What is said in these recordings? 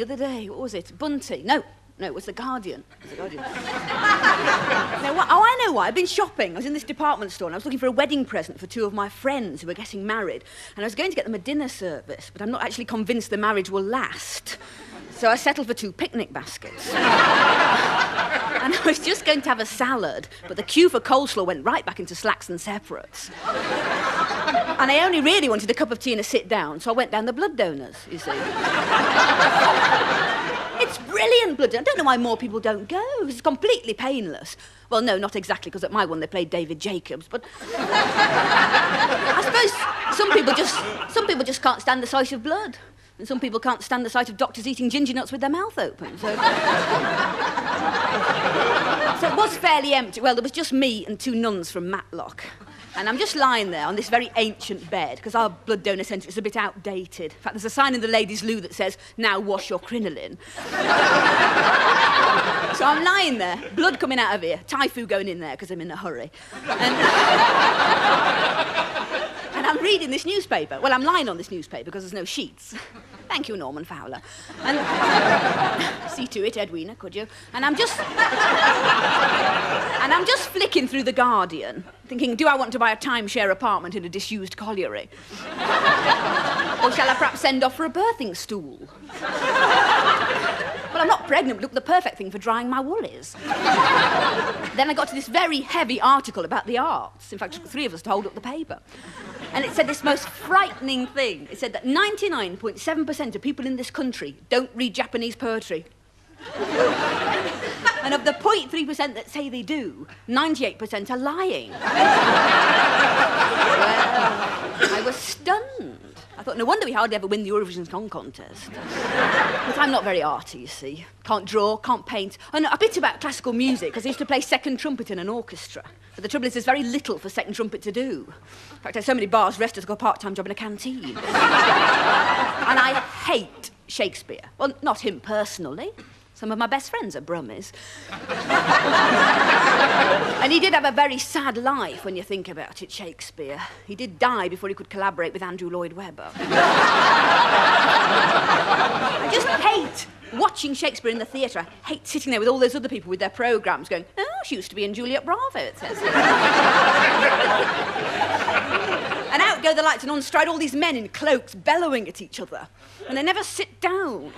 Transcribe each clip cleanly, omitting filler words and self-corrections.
other day. What was it? Bunty? No, it was The Guardian. No, I know why. I've been shopping. I was in this department store and I was looking for a wedding present for 2 of my friends who were getting married. And I was going to get them a dinner service, but I'm not actually convinced the marriage will last. So I settled for 2 picnic baskets. And I was just going to have a salad, but the queue for coleslaw went right back into slacks and separates. And I only really wanted a cup of tea and a sit down, so I went down the blood donors, you see. It's brilliant, blood donors. I don't know why more people don't go. It's completely painless. Well, no, not exactly, because at my one they played David Jacobs, but I suppose some people just can't stand the sight of blood. And some people can't stand the sight of doctors eating ginger nuts with their mouth open, so... So it was fairly empty. Well, there was just me and 2 nuns from Matlock. And I'm just lying there on this very ancient bed, because our blood donor centre is a bit outdated. In fact, there's a sign in the ladies' loo that says, "Now wash your crinoline." So I'm lying there, blood coming out of here, Typhoo going in there, because I'm in a hurry. And I'm reading this newspaper. Well, I'm lying on this newspaper because there's no sheets. Thank you, Norman Fowler. And see to it, Edwina, could you? And I'm just flicking through The Guardian, thinking, do I want to buy a timeshare apartment in a disused colliery? Or shall I perhaps send off for a birthing stool? Well, I'm not pregnant, but look, the perfect thing for drying my woolies. Then I got to this very heavy article about the arts. In fact, it took 3 of us to hold up the paper. And it said this most frightening thing. It said that 99.7% of people in this country don't read Japanese poetry. And of the 0.3% that say they do, 98% are lying. Well, I was stunned. I thought, no wonder we hardly ever win the Eurovision Song Contest. But I'm not very arty, you see. Can't draw, can't paint. I know a bit about classical music, because I used to play second trumpet in an orchestra. But the trouble is, there's very little for second trumpet to do. In fact, there's so many bars, restaurants, got a part-time job in a canteen. And I hate Shakespeare. Well, not him personally. Some of my best friends are Brummies. And he did have a very sad life when you think about it, Shakespeare. He did die before he could collaborate with Andrew Lloyd Webber. I just hate watching Shakespeare in the theatre. I hate sitting there with all those other people with their programmes going, "Oh, she used to be in Juliet Bravo," it says. And out go the lights, and on stride all these men in cloaks bellowing at each other. And they never sit down.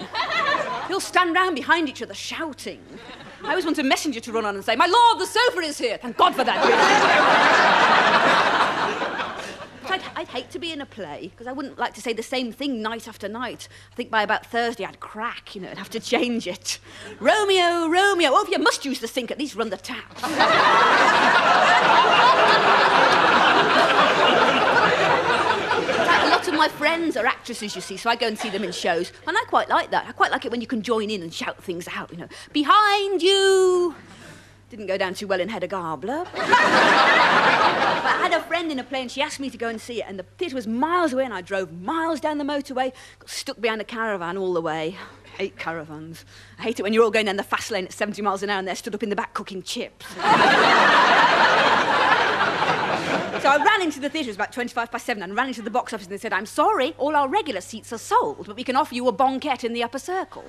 They'll stand round behind each other shouting. I always want a messenger to run on and say, "My lord, the sofa is here." Thank God for that. But I'd hate to be in a play, because I wouldn't like to say the same thing night after night. I think by about Thursday I'd crack, you know, I'd have to change it. "Romeo, Romeo." Oh, if you must use the sink, at least run the tap. A lot of my friends are actresses, you see, so I go and see them in shows, and I quite like that. I quite like it when you can join in and shout things out, you know. "Behind you!" Didn't go down too well in Hedda Gabler. But I had a friend in a play and she asked me to go and see it, and the theatre was miles away and I drove miles down the motorway, got stuck behind a caravan all the way. I hate caravans. I hate it when you're all going down the fast lane at 70 miles an hour and they're stood up in the back cooking chips. So I ran into the theatre, it was about 7:25, and ran into the box office and they said, "I'm sorry, all our regular seats are sold, but we can offer you a banquette in the upper circle."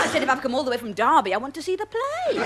I said, "If I've come all the way from Derby, I want to see the play."